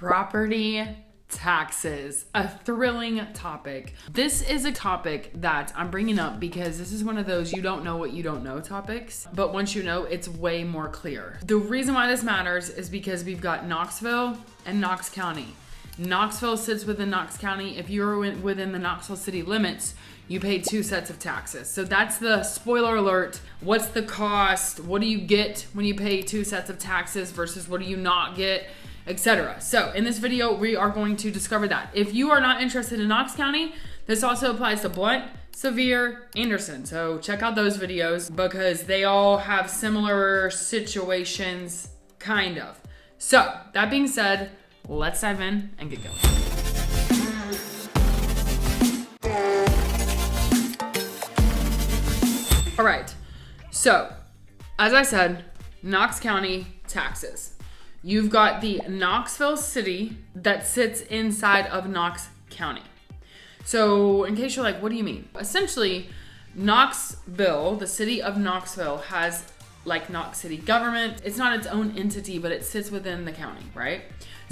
Property taxes, a thrilling topic. This is a topic that I'm bringing up because this is one of those you don't know what you don't know topics, but once you know, it's way more clear. The reason why this matters is because we've got Knoxville and Knox County. Knoxville sits within Knox County. If you're within the Knoxville city limits, you pay two sets of taxes. So that's the spoiler alert. What's the cost? What do you get when you pay two sets of taxes versus what do you not get, etc. So in this video, we are going to discover that. If you are not interested in Knox County, this also applies to Blunt, Sevier, Anderson. So check out those videos because they all have similar situations, kind of. So that being said, let's dive in and get going. All right, so as I said, Knox County taxes. You've got the Knoxville city that sits inside of Knox County. So in case you're like, what do you mean? Essentially, Knoxville, the city of Knoxville, has like Knox city government. It's not its own entity, but it sits within the county, right?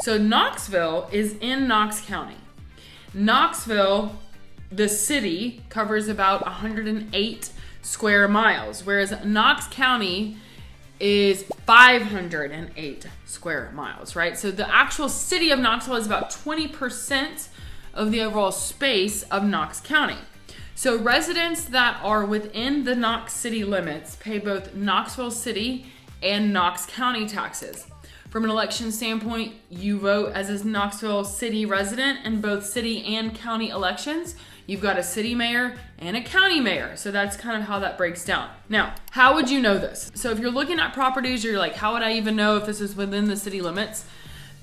So Knoxville is in Knox County. Knoxville, the city, covers about 108 square miles, whereas Knox County is 508 square miles, right? So the actual city of Knoxville is about 20% of the overall space of Knox County. So residents that are within the Knox city limits pay both Knoxville city and Knox County taxes. From an election standpoint, you vote as a Knoxville city resident in both city and county elections. You've got a city mayor and a county mayor. So that's kind of how that breaks down. Now, how would you know this? So if you're looking at properties, you're like, how would I even know if this is within the city limits?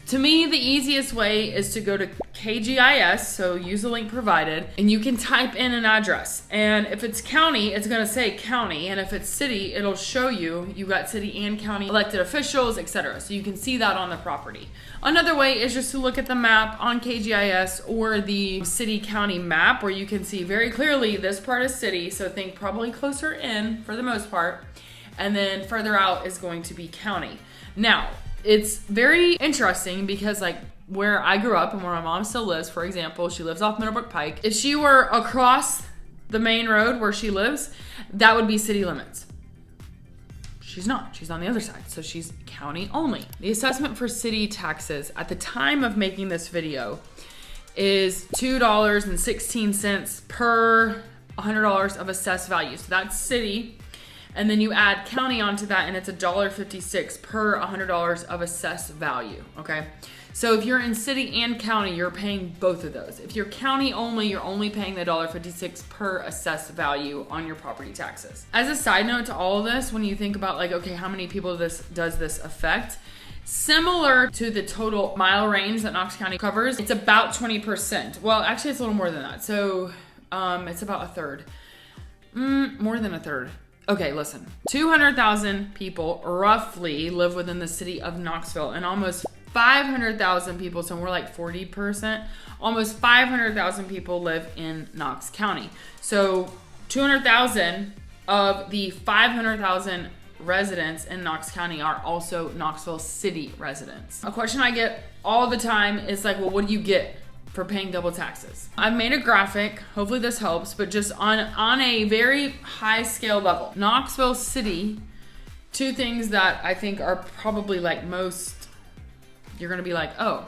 To me, the easiest way is to go to KGIS, so use the link provided, and you can type in an address. And if it's county, it's gonna say county, and if it's city, it'll show you got city and county elected officials, etc. So you can see that on the property. Another way is just to look at the map on KGIS or the city-county map, where you can see very clearly this part is city, so think probably closer in for the most part, and then further out is going to be county. Now, it's very interesting because like where I grew up and where my mom still lives, for example, she lives off Middlebrook Pike. If she were across the main road where she lives, that would be city limits. She's not, she's on the other side. So she's county only. The assessment for city taxes at the time of making this video is $2.16 per $100 of assessed value. So that's city. And then you add county onto that and it's $1.56 per $100 of assessed value, okay? So if you're in city and county, you're paying both of those. If you're county only, you're only paying the $1.56 per assessed value on your property taxes. As a side note to all of this, when you think about like, okay, how many people does this affect? Similar to the total mile range that Knox County covers, it's about 20%. Well, actually it's a little more than that. So it's about a third, more than a third. Okay, listen, 200,000 people roughly live within the city of Knoxville, and almost 500,000 people, so we're like 40%, almost 500,000 people live in Knox County. So 200,000 of the 500,000 residents in Knox County are also Knoxville city residents. A question I get all the time is like, well, what do you get for paying double taxes? I've made a graphic, hopefully this helps, but just on a very high scale level. Knoxville city, two things that I think are probably like most, you're gonna be like, oh.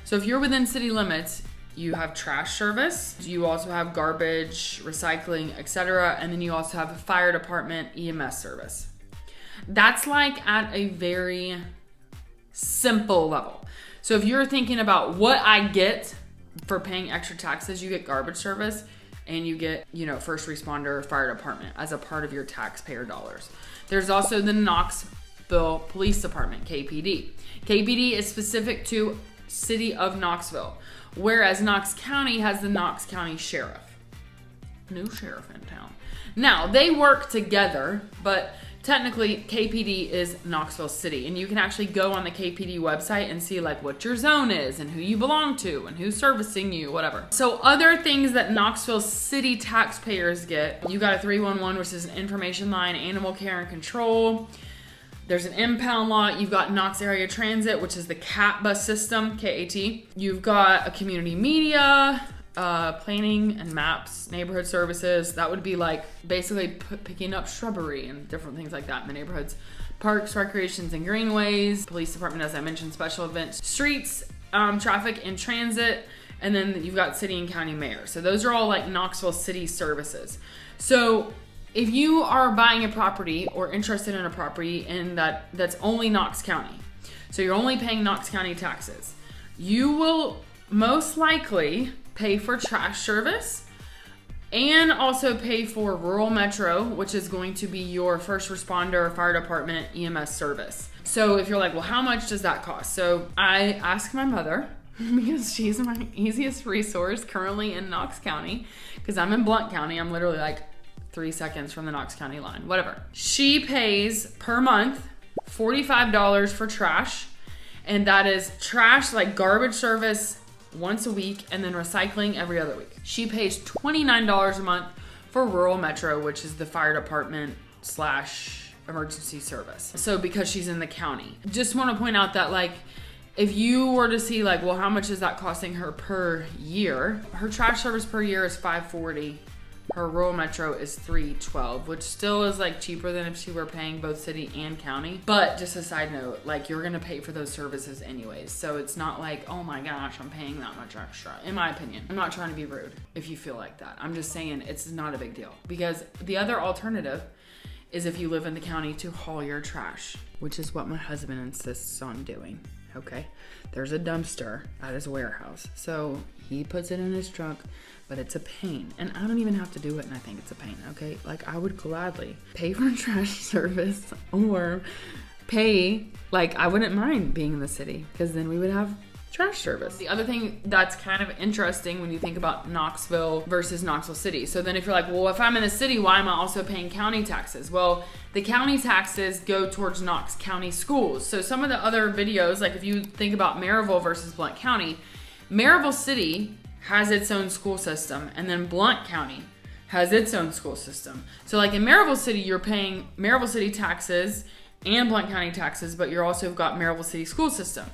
So if you're within city limits, you have trash service, you also have garbage, recycling, etc. And then you also have a fire department EMS service. That's like at a very simple level. So if you're thinking about what I get for paying extra taxes, you get garbage service and you get, first responder, fire department as a part of your taxpayer dollars. There's also the Knoxville Police Department, KPD. KPD is specific to city of Knoxville, whereas Knox County has the Knox County Sheriff. New sheriff in town. Now, they work together, but technically KPD is Knoxville City, and you can actually go on the KPD website and see like what your zone is and who you belong to and who's servicing you, whatever. So other things that Knoxville City taxpayers get, you got a 311, which is an information line, animal care and control. There's an impound lot. You've got Knox Area Transit, which is the CAT bus system, KAT. You've got a community media, planning and maps, neighborhood services. That would be like basically picking up shrubbery and different things like that in the neighborhoods. Parks, recreations, and greenways. Police department, as I mentioned, special events, streets, traffic and transit. And then you've got city and county mayor. So those are all like Knoxville city services. So if you are buying a property or interested in a property in that's only Knox County, so you're only paying Knox County taxes, you will most likely pay for trash service and also pay for rural metro, which is going to be your first responder, fire department, EMS service. So if you're like, well, how much does that cost? So I asked my mother, because she's my easiest resource currently in Knox County, because I'm in Blount County. I'm literally like 3 seconds from the Knox County line, whatever. She pays per month $45 for trash, and that is trash like garbage service once a week and then recycling every other week. She pays $29 a month for rural metro, which is the fire department / emergency service. So because she's in the county. Just want to point out that like if you were to see like, well, how much is that costing her per year? Her trash service per year is $540. Her rural metro is $312, which still is like cheaper than if she were paying both city and county. But just a side note, like you're gonna pay for those services anyways. So it's not like, oh my gosh, I'm paying that much extra, in my opinion. I'm not trying to be rude if you feel like that. I'm just saying it's not a big deal. Because the other alternative is if you live in the county to haul your trash, which is what my husband insists on doing. Okay, there's a dumpster at his warehouse. So he puts it in his truck, but it's a pain. And I don't even have to do it, and I think it's a pain, okay? Like, I would gladly pay for trash service or pay, like, I wouldn't mind being in the city because then we would have trash service. The other thing that's kind of interesting when you think about Knoxville versus Knoxville City. So then if you're like, well, if I'm in the city, why am I also paying county taxes? Well, the county taxes go towards Knox County schools. So some of the other videos, like if you think about Maryville versus Blount County, Maryville City has its own school system, and then Blount County has its own school system. So like in Maryville City, you're paying Maryville City taxes and Blount County taxes, but you're also got Maryville City school system.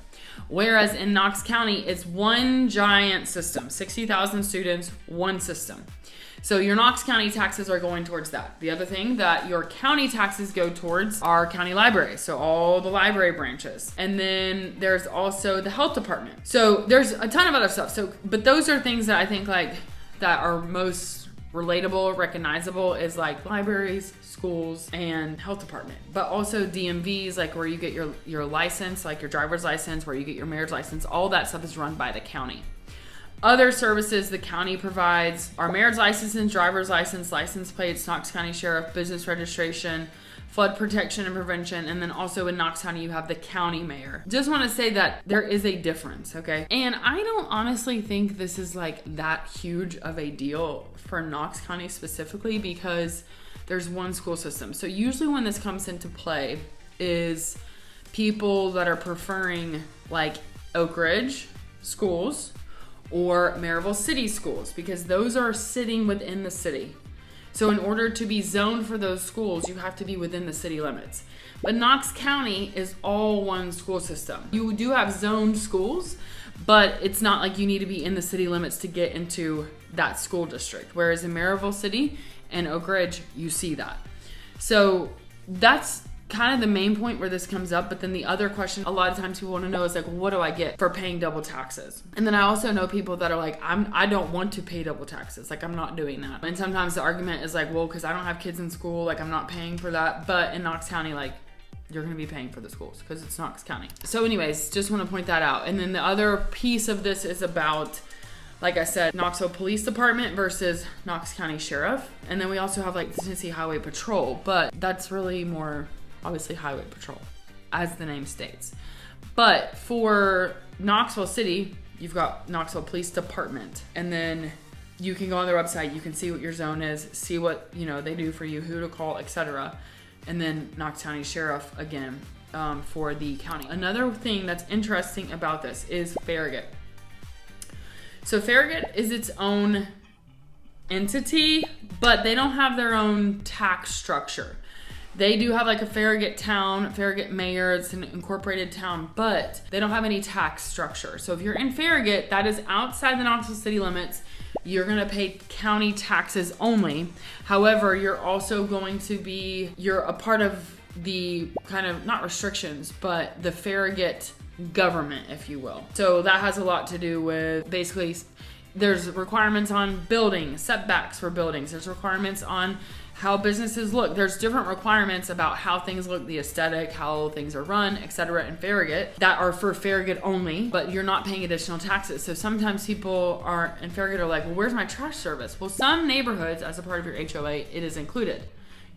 Whereas in Knox County, it's one giant system, 60,000 students, one system. So your Knox County taxes are going towards that. The other thing that your county taxes go towards are county libraries. So all the library branches. And then there's also the health department. So there's a ton of other stuff. So, but those are things that I think like that are most relatable, recognizable is like libraries, schools, and health department. But also DMVs, like where you get your license, like your driver's license, where you get your marriage license, all that stuff is run by the county. Other services the county provides are marriage license, driver's license, license plates, Knox County Sheriff, business registration, flood protection and prevention, and then also in Knox County you have the county mayor. Just want to say that there is a difference, okay? And I don't honestly think this is like that huge of a deal for Knox County specifically because there's one school system. So usually when this comes into play is people that are preferring like Oak Ridge schools or Maryville City schools because those are sitting within the city. So in order to be zoned for those schools, you have to be within the city limits. But Knox County is all one school system. You do have zoned schools, but it's not like you need to be in the city limits to get into that school district. Whereas in Maryville City and Oak Ridge, you see that. So that's kind of the main point where this comes up. But then the other question a lot of times people want to know is like, what do I get for paying double taxes? And then I also know people that are like, I don't want to pay double taxes. Like I'm not doing that. And sometimes the argument is like, well, because I don't have kids in school, like I'm not paying for that. But in Knox County, like you're going to be paying for the schools because it's Knox County. So anyways, just want to point that out. And then the other piece of this is about, like I said, Knoxville Police Department versus Knox County Sheriff. And then we also have like the Tennessee Highway Patrol, but that's really more obviously Highway Patrol, as the name states. But for Knoxville City, you've got Knoxville Police Department. And then you can go on their website, you can see what your zone is, see what they do for you, who to call, etc. And then Knox County Sheriff again for the county. Another thing that's interesting about this is Farragut. So Farragut is its own entity, but they don't have their own tax structure. They do have like a Farragut town, Farragut mayor, it's an incorporated town, but they don't have any tax structure. So if you're in Farragut, that is outside the Knoxville city limits, you're gonna pay county taxes only. However, you're also going to be, you're a part of the kind of, not restrictions, but the Farragut government, if you will. So that has a lot to do with basically, there's requirements on building, setbacks for buildings. There's requirements on how businesses look. There's different requirements about how things look, the aesthetic, how things are run, etc. in Farragut that are for Farragut only, but you're not paying additional taxes. So sometimes people are in Farragut are like, well, where's my trash service? Well, some neighborhoods, as a part of your HOA, it is included,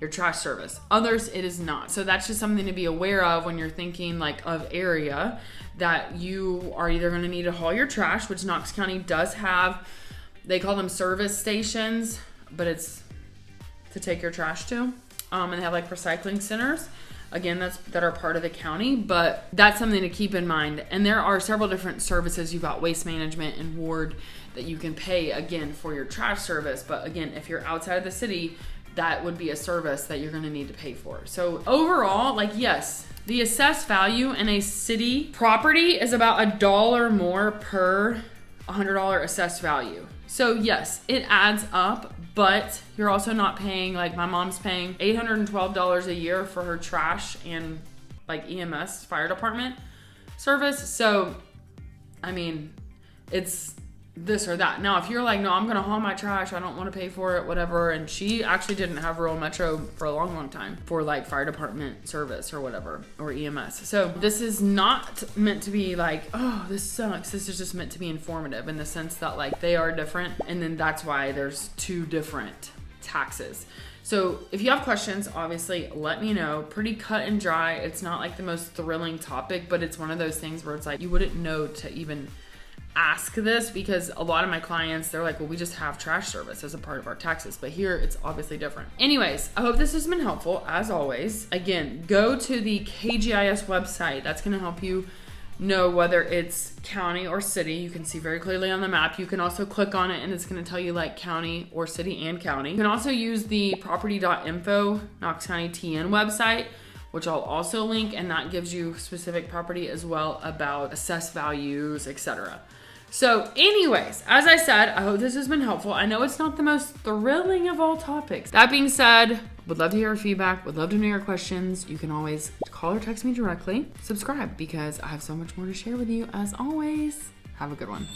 your trash service. Others, it is not. So that's just something to be aware of when you're thinking like of area that you are either going to need to haul your trash, which Knox County does have. They call them service stations, but it's to take your trash to. And they have like recycling centers, again, that are part of the county, but that's something to keep in mind. And there are several different services. You've got waste management and ward that you can pay, again, for your trash service. But again, if you're outside of the city, that would be a service that you're going to need to pay for. So overall, like, yes, the assessed value in a city property is about $1 more per $100 assessed value. So yes, it adds up, but you're also not paying, like my mom's paying $812 a year for her trash and like EMS, fire department service. So, I mean, it's this or that. Now, if you're like, no, I'm going to haul my trash, I don't want to pay for it, whatever. And she actually didn't have rural metro for a long, long time for like fire department service or whatever, or EMS. So this is not meant to be like, oh, this sucks. This is just meant to be informative in the sense that like they are different. And then that's why there's two different taxes. So if you have questions, obviously let me know. Pretty cut and dry. It's not like the most thrilling topic, but it's one of those things where it's like, you wouldn't know to even ask this, because a lot of my clients, they're like, well, we just have trash service as a part of our taxes, but here it's obviously different. Anyways, I hope this has been helpful. As always, again, go to the KGIS website. That's going to help you know whether it's county or city. You can see very clearly on the map. You can also click on it and it's going to tell you like county or city and county. You can also use the property.info Knox County TN website, which I'll also link, and that gives you specific property as well about assessed values, etc. So anyways, as I said, I hope this has been helpful. I know it's not the most thrilling of all topics. That being said, would love to hear your feedback, would love to know your questions. You can always call or text me directly. Subscribe because I have so much more to share with you as always. Have a good one.